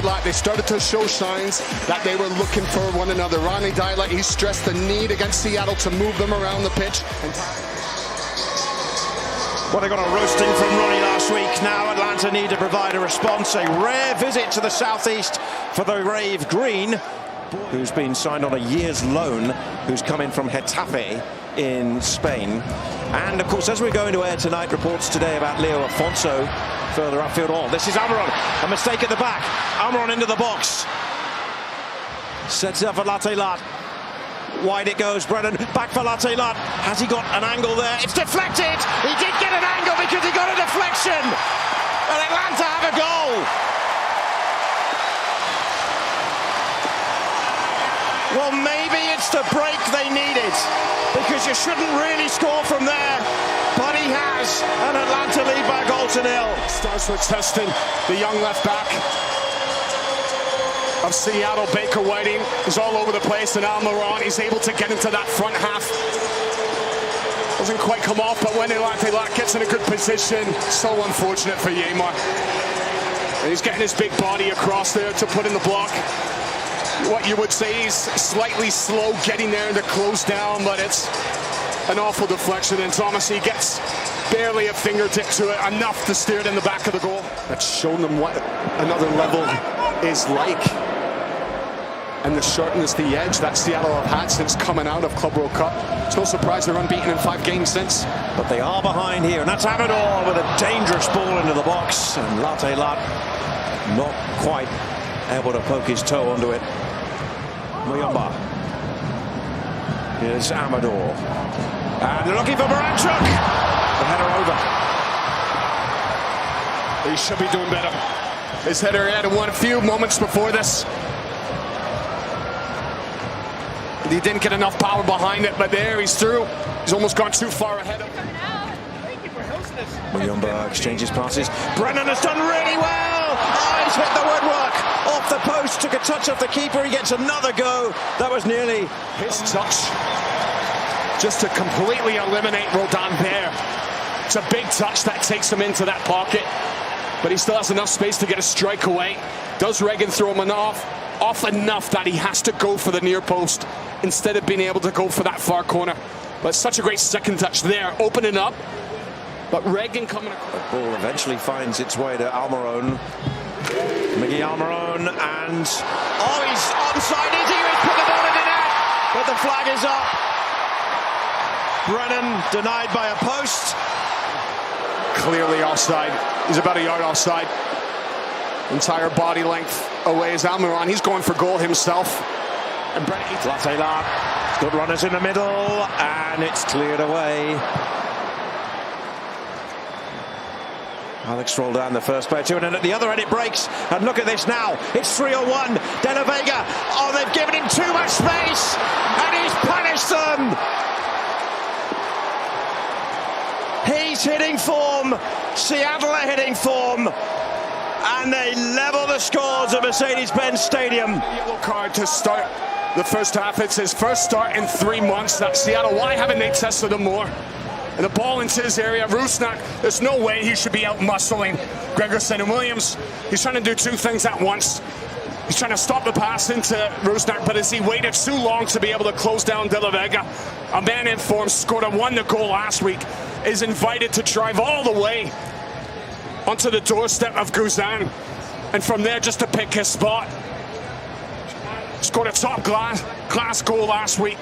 Lat, they started to show signs that they were looking for one another. Ronnie Deila, he stressed the need against Seattle to move them around the pitch. Well, they got a roasting from Ronnie last week. Now Atlanta need to provide a response. A rare visit to the southeast for the Rave Green, who's been signed on a year's loan, who's come in from Getafe in Spain. And of course, as we go into air tonight, reports today about Leo Afonso further upfield. Oh, this is Almiron. A mistake at the back. Almiron into the box. Sets up for Latte Lat. Wide it goes, Brennan, back for Latte Lat. Has he got an angle there? It's deflected! He did get an angle because he got a deflection! And Atlanta have a goal! Well, maybe it's the break they needed, because you shouldn't really score from there, but he has, and Atlanta lead by a goal to nil. Starts with testing the young left back of Seattle. Baker Whiting is all over the place, and Almiron, he's able to get into that front half. Doesn't quite come off, but when Latte Lat gets in a good position, so unfortunate for Yeimar. And he's getting his big body across there to put in the block. What you would say he's slightly slow getting there to close down, but it's an awful deflection, and Thomas, he gets barely a fingertip to it, enough to steer it in the back of the goal. That's shown them what another level is like, and the sharpness, the edge that Seattle have had since coming out of Club World Cup. It's no surprise they're unbeaten in 5 games since. But they are behind here, and that's Amador with a dangerous ball into the box, and Latte Lat not quite able to poke his toe onto it. Muyumba. Here's Amador. And they're looking for Miranchuk. The header over. He should be doing better. His header had won a few moments before this. He didn't get enough power behind it, but there he's through. He's almost gone too far ahead of him. Muyumba exchanges passes. Brennan has done really well. Oh, he's hit the woodwork. Off the post, took a touch off the keeper. He gets another go. That was nearly his touch. Just to completely eliminate Rodin there. It's a big touch that takes him into that pocket. But he still has enough space to get a strike away. Does Regan throw him off enough that he has to go for the near post instead of being able to go for that far corner. But such a great second touch there, opening up. But Regan coming across. The ball eventually finds its way to Almiron. Miggy Almiron, and oh, he's onside. He's put the ball in the net, but the flag is up. Brennan denied by a post. Clearly offside. He's about a yard offside. Entire body length away is Almiron. He's going for goal himself. And Latte Lat, good runners in the middle, and it's cleared away. Alex rolled down the first player too, and then at the other end it breaks. And look at this now. It's 3-1. De La Vega. Oh, they've given him too much space, and he's punished them. He's hitting form. Seattle are hitting form. And they level the scores at Mercedes-Benz Stadium. Yellow card to start the first half. It's his first start in 3 months. That Seattle, why haven't they tested him more? And the ball into his area. Rusnak, there's no way he should be out muscling Gregerson and Williams. He's trying to do 2 things at once. He's trying to stop the pass into Rusnak, but as he waited too long to be able to close down De La Vega, a man in form, scored a 1-0 goal last week, is invited to drive all the way onto the doorstep of Guzan, and from there just to pick his spot. Scored a top class goal last week.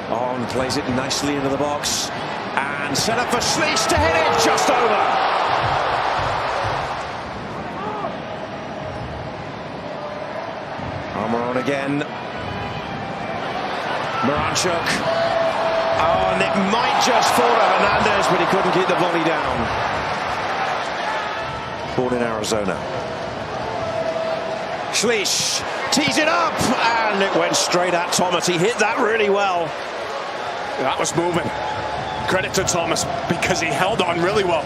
On, plays it nicely into the box, and set up for Schleich to hit it just over. Almiron again. Miranchuk. Oh, and it might just fall to Hernandez, but he couldn't keep the volley down. Born in Arizona. Schleich tees it up, and it went straight at Thomas. He hit that really well. That was moving. Credit to Thomas, because he held on really well.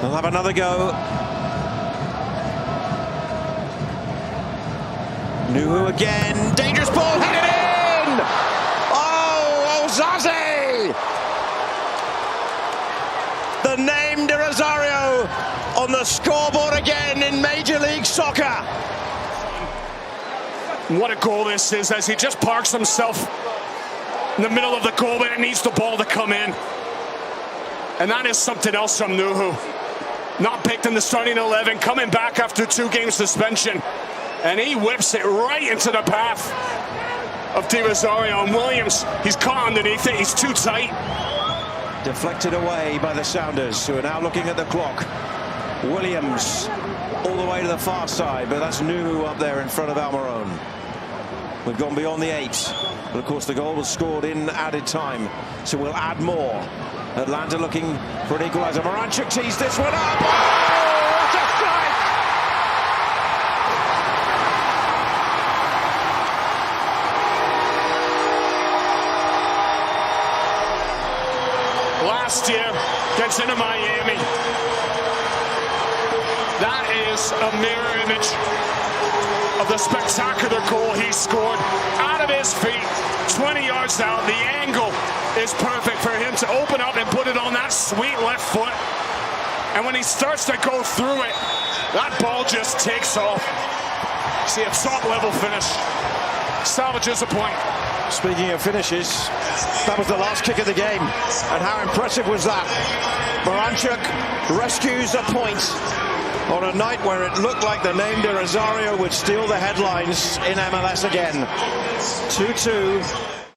They'll have another go. Nuhu again. Dangerous ball, hit it in! Oh, Ozaze! The name de Rosario on the scoreboard again in Major League Soccer. What a goal this is, as he just parks himself in the middle of the goal, but it needs the ball to come in. And that is something else from Nuhu. Not picked in the starting 11, coming back after 2-game suspension. And he whips it right into the path of Di Rosario. And Williams, he's caught underneath it, he's too tight. Deflected away by the Sounders, who are now looking at the clock. Williams all the way to the far side, but that's Nuhu up there in front of Almiron. We've gone beyond the 8. But of course the goal was scored in added time, so we'll add more. Atlanta looking for an equaliser. Miranchuk tees this one up. Oh, what a strike! Last year, gets into Miami. That is a mirror image of the spectacular goal he scored out of his feet, 20 yards out. The angle is perfect for him to open up and put it on that sweet left foot. And when he starts to go through it, that ball just takes off. See a top-level finish. Salvages a point. Speaking of finishes, that was the last kick of the game. And how impressive was that? Miranchuk rescues a point on a night where it looked like the name Di Rosario would steal the headlines in MLS again. 2-2.